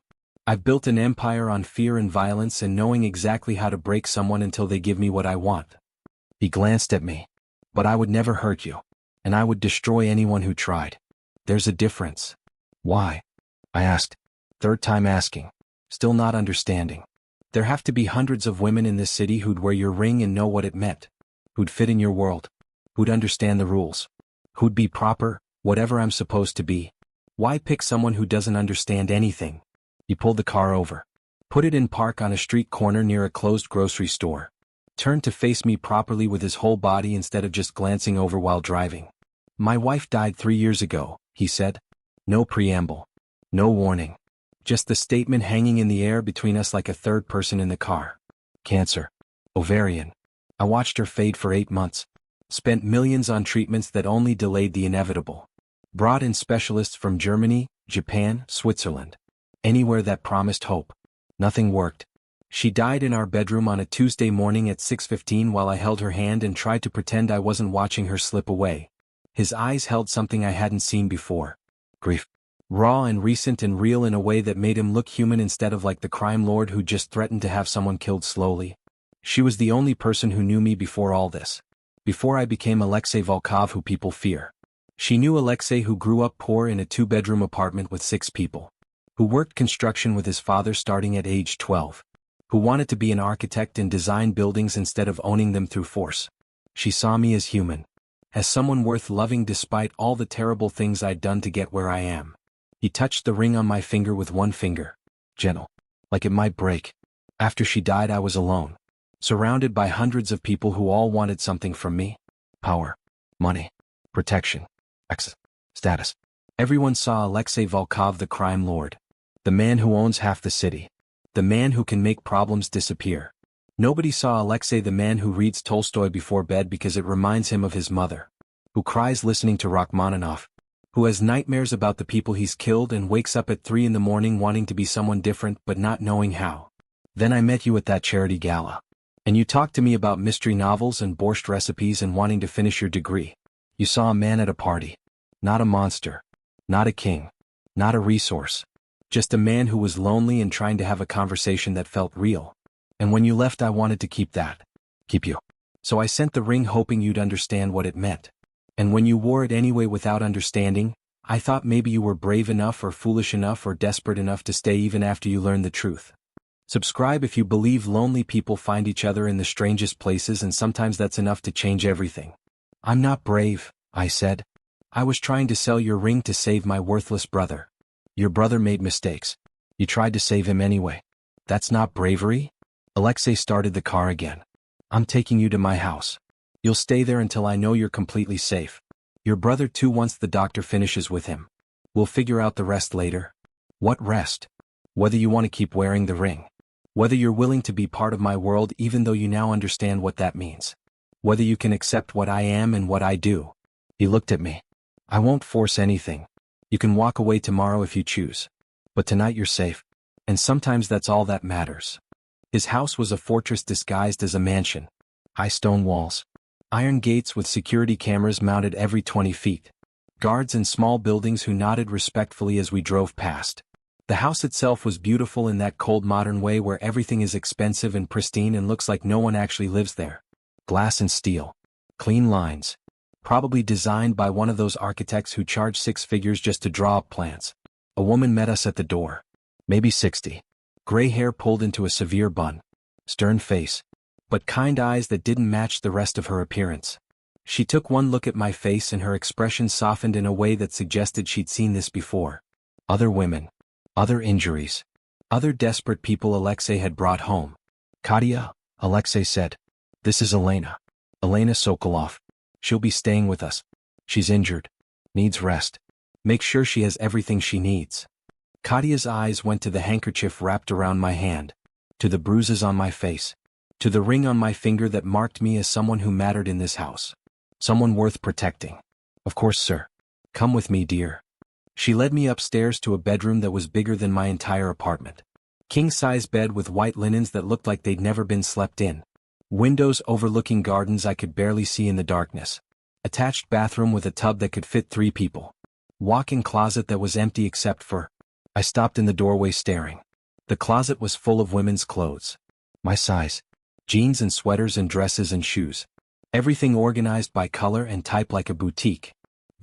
I've built an empire on fear and violence and knowing exactly how to break someone until they give me what I want. He glanced at me. But I would never hurt you. And I would destroy anyone who tried. There's a difference. Why? I asked. Third time asking. Still not understanding. There have to be hundreds of women in this city who'd wear your ring and know what it meant. Who'd fit in your world. Who'd understand the rules. Who'd be proper, whatever I'm supposed to be. Why pick someone who doesn't understand anything? He pulled the car over. Put it in park on a street corner near a closed grocery store. Turned to face me properly with his whole body instead of just glancing over while driving. My wife died 3 years ago, he said. No preamble. No warning. Just the statement hanging in the air between us like a third person in the car. Cancer. Ovarian. I watched her fade for 8 months. Spent millions on treatments that only delayed the inevitable. Brought in specialists from Germany, Japan, Switzerland. Anywhere that promised hope. Nothing worked. She died in our bedroom on a Tuesday morning at 6:15 while I held her hand and tried to pretend I wasn't watching her slip away. His eyes held something I hadn't seen before. Grief. Raw and recent and real in a way that made him look human instead of like the crime lord who just threatened to have someone killed slowly. She was the only person who knew me before all this. Before I became Alexei Volkov who people fear. She knew Alexei who grew up poor in a 2-bedroom apartment with 6 people. Who worked construction with his father starting at age 12. Who wanted to be an architect and design buildings instead of owning them through force. She saw me as human. As someone worth loving despite all the terrible things I'd done to get where I am. He touched the ring on my finger with one finger. Gentle. Like it might break. After she died I was alone. Surrounded by hundreds of people who all wanted something from me. Power. Money. Protection. Access. Status. Everyone saw Alexei Volkov the crime lord. The man who owns half the city. The man who can make problems disappear. Nobody saw Alexei the man who reads Tolstoy before bed because it reminds him of his mother. Who cries listening to Rachmaninoff. Who has nightmares about the people he's killed and wakes up at 3 in the morning wanting to be someone different but not knowing how. Then I met you at that charity gala. And you talked to me about mystery novels and borscht recipes and wanting to finish your degree. You saw a man at a party. Not a monster. Not a king. Not a resource. Just a man who was lonely and trying to have a conversation that felt real. And when you left I wanted to keep that. Keep you. So I sent the ring hoping you'd understand what it meant. And when you wore it anyway without understanding, I thought maybe you were brave enough or foolish enough or desperate enough to stay even after you learned the truth. Subscribe if you believe lonely people find each other in the strangest places and sometimes that's enough to change everything. I'm not brave, I said. I was trying to sell your ring to save my worthless brother. Your brother made mistakes. You tried to save him anyway. That's not bravery? Alexei started the car again. I'm taking you to my house. You'll stay there until I know you're completely safe. Your brother too once the doctor finishes with him. We'll figure out the rest later. What rest? Whether you want to keep wearing the ring. Whether you're willing to be part of my world even though you now understand what that means. Whether you can accept what I am and what I do. He looked at me. I won't force anything. You can walk away tomorrow if you choose. But tonight you're safe. And sometimes that's all that matters. His house was a fortress disguised as a mansion. High stone walls. Iron gates with security cameras mounted every 20 feet. Guards in small buildings who nodded respectfully as we drove past. The house itself was beautiful in that cold modern way where everything is expensive and pristine and looks like no one actually lives there. Glass and steel. Clean lines. Probably designed by one of those architects who charge 6 figures just to draw up plans. A woman met us at the door. Maybe 60. Gray hair pulled into a severe bun. Stern face. But kind eyes that didn't match the rest of her appearance. She took one look at my face and her expression softened in a way that suggested she'd seen this before. Other women. Other injuries. Other desperate people Alexei had brought home. Katya, Alexei said. This is Elena. Elena Sokolov. She'll be staying with us. She's injured. Needs rest. Make sure she has everything she needs. Katya's eyes went to the handkerchief wrapped around my hand. To the bruises on my face. To the ring on my finger that marked me as someone who mattered in this house. Someone worth protecting. Of course, sir. Come with me, dear. She led me upstairs to a bedroom that was bigger than my entire apartment. King-size bed with white linens that looked like they'd never been slept in. Windows overlooking gardens I could barely see in the darkness. Attached bathroom with a tub that could fit 3 people. Walk-in closet that was empty except for... I stopped in the doorway staring. The closet was full of women's clothes. My size. Jeans and sweaters and dresses and shoes. Everything organized by color and type like a boutique.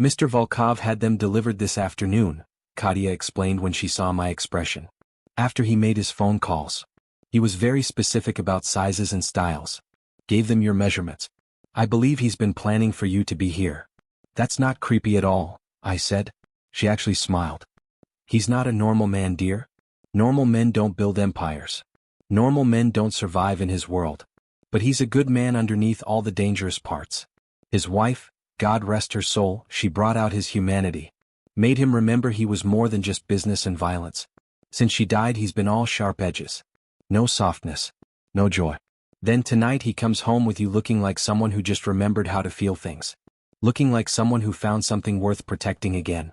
Mr. Volkov had them delivered this afternoon, Katya explained when she saw my expression. After he made his phone calls. He was very specific about sizes and styles. Gave them your measurements. I believe he's been planning for you to be here. That's not creepy at all, I said. She actually smiled. He's not a normal man, dear. Normal men don't build empires. Normal men don't survive in his world. But he's a good man underneath all the dangerous parts. His wife, God rest her soul, she brought out his humanity. Made him remember he was more than just business and violence. Since she died he's been all sharp edges. No softness. No joy. Then tonight he comes home with you looking like someone who just remembered how to feel things. Looking like someone who found something worth protecting again.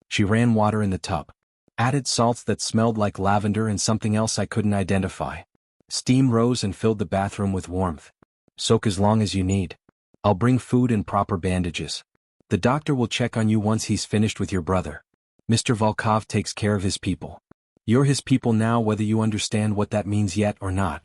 She ran water in the tub. Added salts that smelled like lavender and something else I couldn't identify. Steam rose and filled the bathroom with warmth. Soak as long as you need. I'll bring food and proper bandages. The doctor will check on you once he's finished with your brother. Mr. Volkov takes care of his people. You're his people now whether you understand what that means yet or not.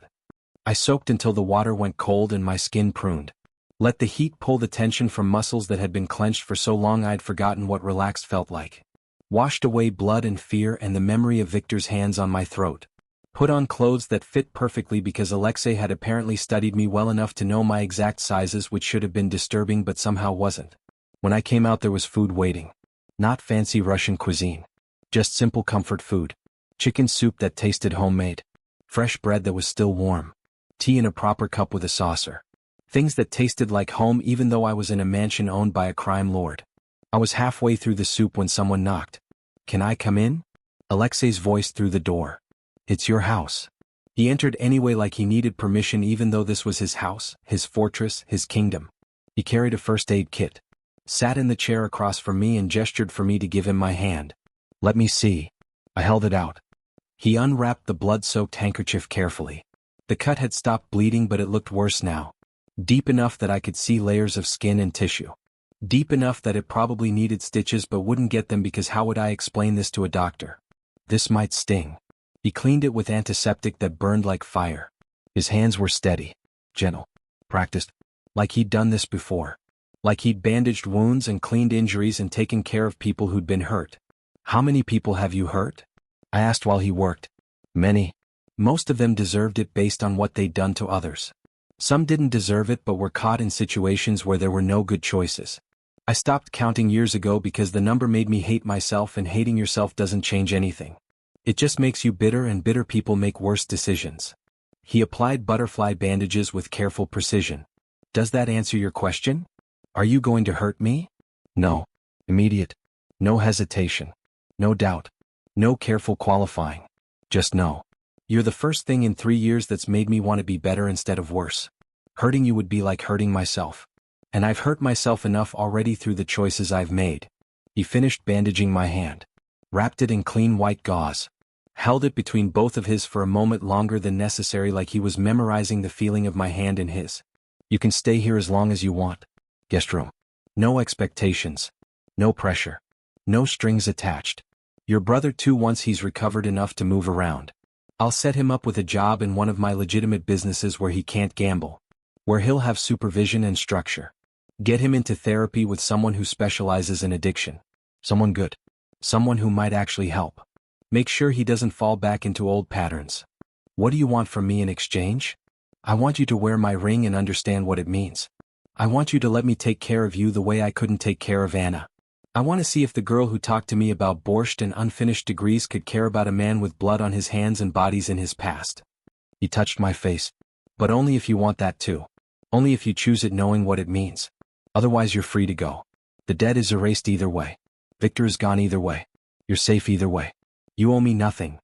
I soaked until the water went cold and my skin pruned. Let the heat pull the tension from muscles that had been clenched for so long I'd forgotten what relaxed felt like. Washed away blood and fear and the memory of Viktor's hands on my throat. Put on clothes that fit perfectly because Alexei had apparently studied me well enough to know my exact sizes, which should have been disturbing but somehow wasn't. When I came out there was food waiting. Not fancy Russian cuisine. Just simple comfort food. Chicken soup that tasted homemade. Fresh bread that was still warm. Tea in a proper cup with a saucer. Things that tasted like home even though I was in a mansion owned by a crime lord. I was halfway through the soup when someone knocked. Can I come in? Alexei's voice through the door. It's your house. He entered anyway like he needed permission even though this was his house, his fortress, his kingdom. He carried a first aid kit. Sat in the chair across from me and gestured for me to give him my hand. Let me see. I held it out. He unwrapped the blood-soaked handkerchief carefully. The cut had stopped bleeding but it looked worse now. Deep enough that I could see layers of skin and tissue. Deep enough that it probably needed stitches but wouldn't get them because how would I explain this to a doctor? This might sting. He cleaned it with antiseptic that burned like fire. His hands were steady, gentle, practiced, like he'd done this before. Like he'd bandaged wounds and cleaned injuries and taken care of people who'd been hurt. How many people have you hurt? I asked while he worked. Many. Most of them deserved it based on what they'd done to others. Some didn't deserve it but were caught in situations where there were no good choices. I stopped counting years ago because the number made me hate myself, and hating yourself doesn't change anything. It just makes you bitter, and bitter people make worse decisions. He applied butterfly bandages with careful precision. Does that answer your question? Are you going to hurt me? No. Immediate. No hesitation. No doubt. No careful qualifying. Just no. You're the first thing in 3 years that's made me want to be better instead of worse. Hurting you would be like hurting myself. And I've hurt myself enough already through the choices I've made. He finished bandaging my hand. Wrapped it in clean white gauze. Held it between both of his for a moment longer than necessary, like he was memorizing the feeling of my hand in his. You can stay here as long as you want. Guest room. No expectations. No pressure. No strings attached. Your brother too, once he's recovered enough to move around. I'll set him up with a job in one of my legitimate businesses where he can't gamble. Where he'll have supervision and structure. Get him into therapy with someone who specializes in addiction. Someone good. Someone who might actually help. Make sure he doesn't fall back into old patterns. What do you want from me in exchange? I want you to wear my ring and understand what it means. I want you to let me take care of you the way I couldn't take care of Anna. I want to see if the girl who talked to me about borscht and unfinished degrees could care about a man with blood on his hands and bodies in his past. He touched my face. But only if you want that too. Only if you choose it knowing what it means. Otherwise you're free to go. The debt is erased either way. Viktor is gone either way. You're safe either way. You owe me nothing.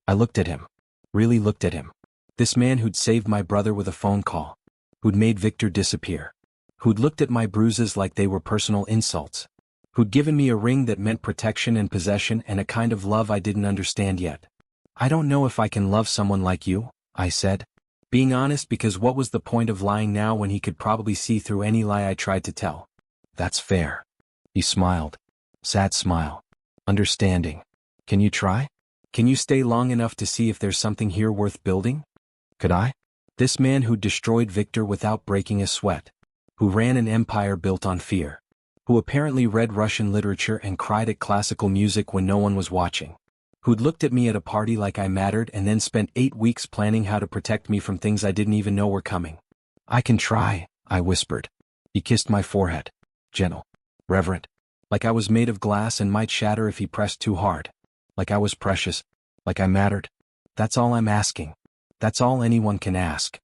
I looked at him. Really looked at him. This man who'd saved my brother with a phone call. Who'd made Viktor disappear. Who'd looked at my bruises like they were personal insults. Who'd given me a ring that meant protection and possession and a kind of love I didn't understand yet. I don't know if I can love someone like you, I said. Being honest, because what was the point of lying now when he could probably see through any lie I tried to tell? That's fair. He smiled. Sad smile. Understanding. Can you try? Can you stay long enough to see if there's something here worth building? Could I? This man who destroyed Viktor without breaking a sweat. Who ran an empire built on fear. Who apparently read Russian literature and cried at classical music when no one was watching. Who'd looked at me at a party like I mattered and then spent 8 weeks planning how to protect me from things I didn't even know were coming. I can try, I whispered. He kissed my forehead. Gentle. Reverent. Like I was made of glass and might shatter if he pressed too hard. Like I was precious. Like I mattered. That's all I'm asking. That's all anyone can ask.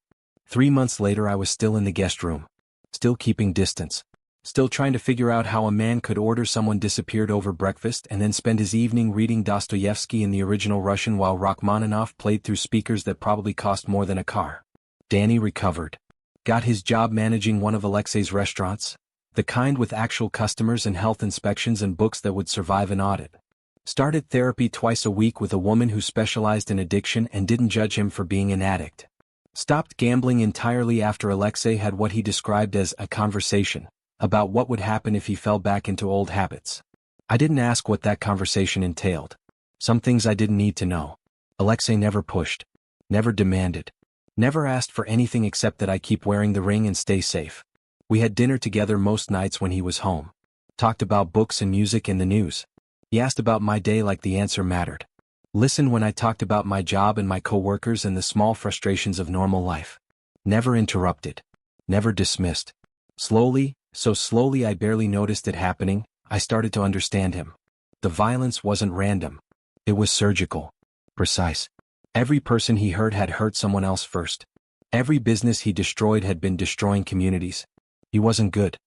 3 months later I was still in the guest room. Still keeping distance. Still trying to figure out how a man could order someone disappeared over breakfast and then spend his evening reading Dostoevsky in the original Russian while Rachmaninoff played through speakers that probably cost more than a car. Danny recovered. Got his job managing one of Alexei's restaurants. The kind with actual customers and health inspections and books that would survive an audit. Started therapy twice a week with a woman who specialized in addiction and didn't judge him for being an addict. Stopped gambling entirely after Alexei had what he described as a conversation about what would happen if he fell back into old habits. I didn't ask what that conversation entailed. Some things I didn't need to know. Alexei never pushed. Never demanded. Never asked for anything except that I keep wearing the ring and stay safe. We had dinner together most nights when he was home. Talked about books and music and the news. He asked about my day like the answer mattered. Listened when I talked about my job and my co-workers and the small frustrations of normal life. Never interrupted. Never dismissed. Slowly, so slowly I barely noticed it happening, I started to understand him. The violence wasn't random. It was surgical. Precise. Every person he hurt had hurt someone else first. Every business he destroyed had been destroying communities. He wasn't good.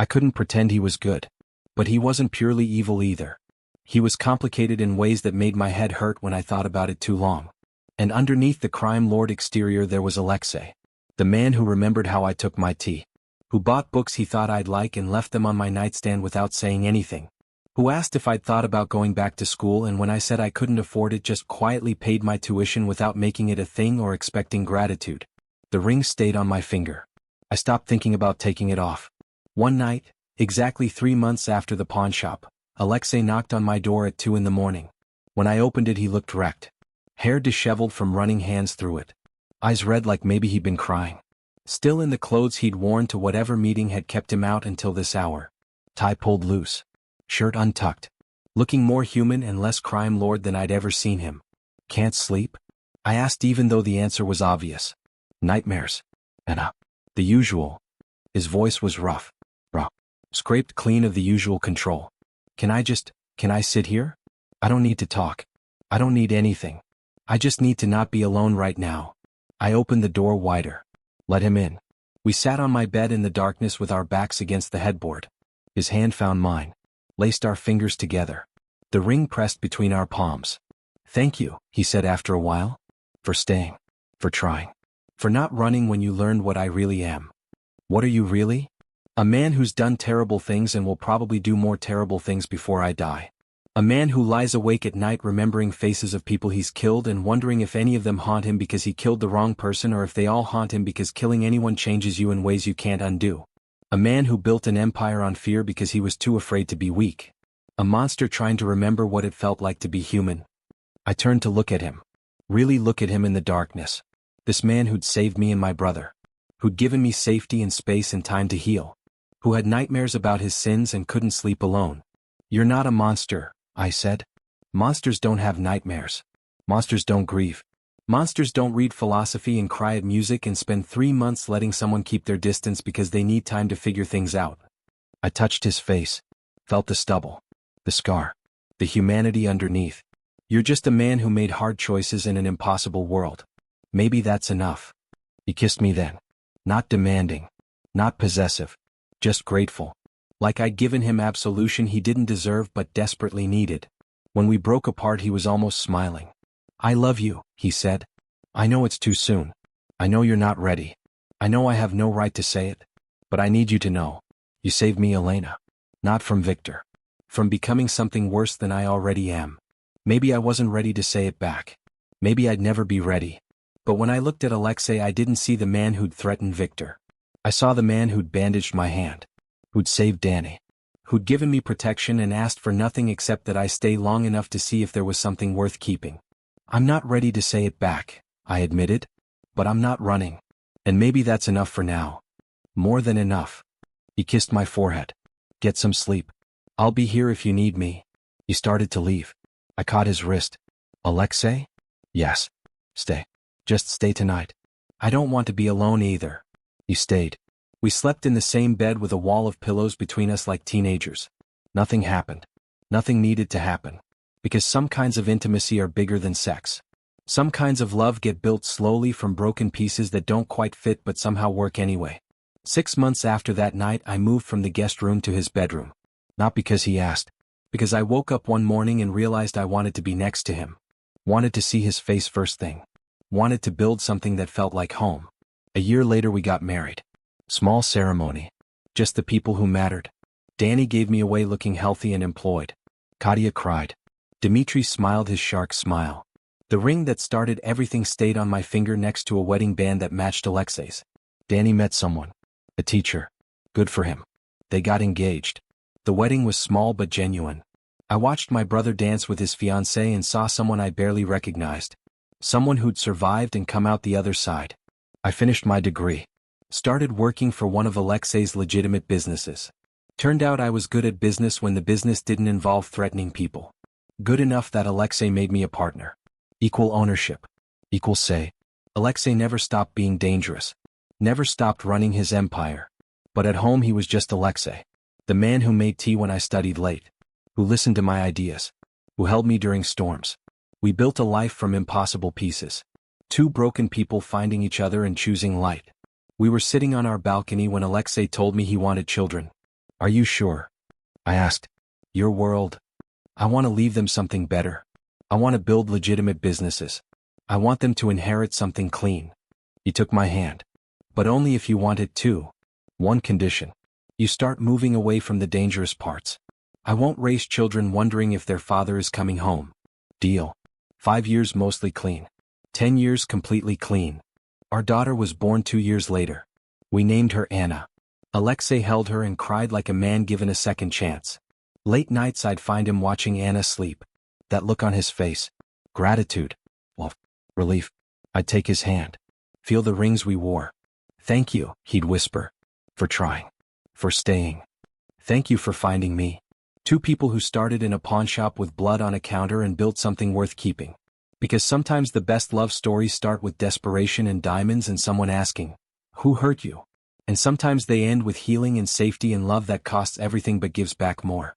I couldn't pretend he was good. But he wasn't purely evil either. He was complicated in ways that made my head hurt when I thought about it too long. And underneath the crime lord exterior there was Alexei. The man who remembered how I took my tea. Who bought books he thought I'd like and left them on my nightstand without saying anything. Who asked if I'd thought about going back to school, and when I said I couldn't afford it just quietly paid my tuition without making it a thing or expecting gratitude. The ring stayed on my finger. I stopped thinking about taking it off. One night, exactly 3 months after the pawn shop, Alexei knocked on my door at 2 in the morning. When I opened it he looked wrecked. Hair disheveled from running hands through it. Eyes red like maybe he'd been crying. Still in the clothes he'd worn to whatever meeting had kept him out until this hour. Tie pulled loose. Shirt untucked. Looking more human and less crime lord than I'd ever seen him. Can't sleep? I asked even though the answer was obvious. Nightmares. Anna. The usual. His voice was rough. Rough. Scraped clean of the usual control. Can I sit here? I don't need to talk. I don't need anything. I just need to not be alone right now. I opened the door wider. Let him in. We sat on my bed in the darkness with our backs against the headboard. His hand found mine. Laced our fingers together. The ring pressed between our palms. Thank you, he said after a while. For staying. For trying. For not running when you learned what I really am. What are you really? A man who's done terrible things and will probably do more terrible things before I die. A man who lies awake at night remembering faces of people he's killed and wondering if any of them haunt him because he killed the wrong person or if they all haunt him because killing anyone changes you in ways you can't undo. A man who built an empire on fear because he was too afraid to be weak. A monster trying to remember what it felt like to be human. I turned to look at him. Really look at him in the darkness. This man who'd saved me and my brother. Who'd given me safety and space and time to heal. Who had nightmares about his sins and couldn't sleep alone. You're not a monster, I said. Monsters don't have nightmares. Monsters don't grieve. Monsters don't read philosophy and cry at music and spend 3 months letting someone keep their distance because they need time to figure things out. I touched his face. Felt the stubble. The scar. The humanity underneath. You're just a man who made hard choices in an impossible world. Maybe that's enough. He kissed me then. Not demanding. Not possessive. Just grateful. Like I'd given him absolution he didn't deserve but desperately needed. When we broke apart he was almost smiling. I love you, he said. I know it's too soon. I know you're not ready. I know I have no right to say it. But I need you to know. You saved me, Elena. Not from Viktor. From becoming something worse than I already am. Maybe I wasn't ready to say it back. Maybe I'd never be ready. But when I looked at Alexei I didn't see the man who'd threatened Viktor. I saw the man who'd bandaged my hand. Who'd saved Danny. Who'd given me protection and asked for nothing except that I stay long enough to see if there was something worth keeping. I'm not ready to say it back, I admitted. But I'm not running. And maybe that's enough for now. More than enough. He kissed my forehead. Get some sleep. I'll be here if you need me. He started to leave. I caught his wrist. Alexei? Yes. Stay. Just stay tonight. I don't want to be alone either. He stayed. We slept in the same bed with a wall of pillows between us like teenagers. Nothing happened. Nothing needed to happen. Because some kinds of intimacy are bigger than sex. Some kinds of love get built slowly from broken pieces that don't quite fit but somehow work anyway. 6 months after that night I moved from the guest room to his bedroom. Not because he asked. Because I woke up one morning and realized I wanted to be next to him. Wanted to see his face first thing. Wanted to build something that felt like home. A year later we got married. Small ceremony. Just the people who mattered. Danny gave me away looking healthy and employed. Katia cried. Dmitri smiled his shark smile. The ring that started everything stayed on my finger next to a wedding band that matched Alexei's. Danny met someone. A teacher. Good for him. They got engaged. The wedding was small but genuine. I watched my brother dance with his fiancée and saw someone I barely recognized. Someone who'd survived and come out the other side. I finished my degree. Started working for one of Alexei's legitimate businesses. Turned out I was good at business when the business didn't involve threatening people. Good enough that Alexei made me a partner. Equal ownership. Equal say. Alexei never stopped being dangerous. Never stopped running his empire. But at home he was just Alexei. The man who made tea when I studied late. Who listened to my ideas. Who held me during storms. We built a life from impossible pieces. Two broken people finding each other and choosing light. We were sitting on our balcony when Alexei told me he wanted children. Are you sure? I asked. Your world. I want to leave them something better. I want to build legitimate businesses. I want them to inherit something clean. He took my hand. But only if you want it too. One condition. You start moving away from the dangerous parts. I won't raise children wondering if their father is coming home. Deal. 5 years mostly clean. 10 years completely clean. Our daughter was born 2 years later. We named her Anna. Alexei held her and cried like a man given a second chance. Late nights I'd find him watching Anna sleep. That look on his face. Gratitude. Well, relief. I'd take his hand. Feel the rings we wore. Thank you, he'd whisper. For trying. For staying. Thank you for finding me. Two people who started in a pawn shop with blood on a counter and built something worth keeping. Because sometimes the best love stories start with desperation and diamonds and someone asking, who hurt you? And sometimes they end with healing and safety and love that costs everything but gives back more.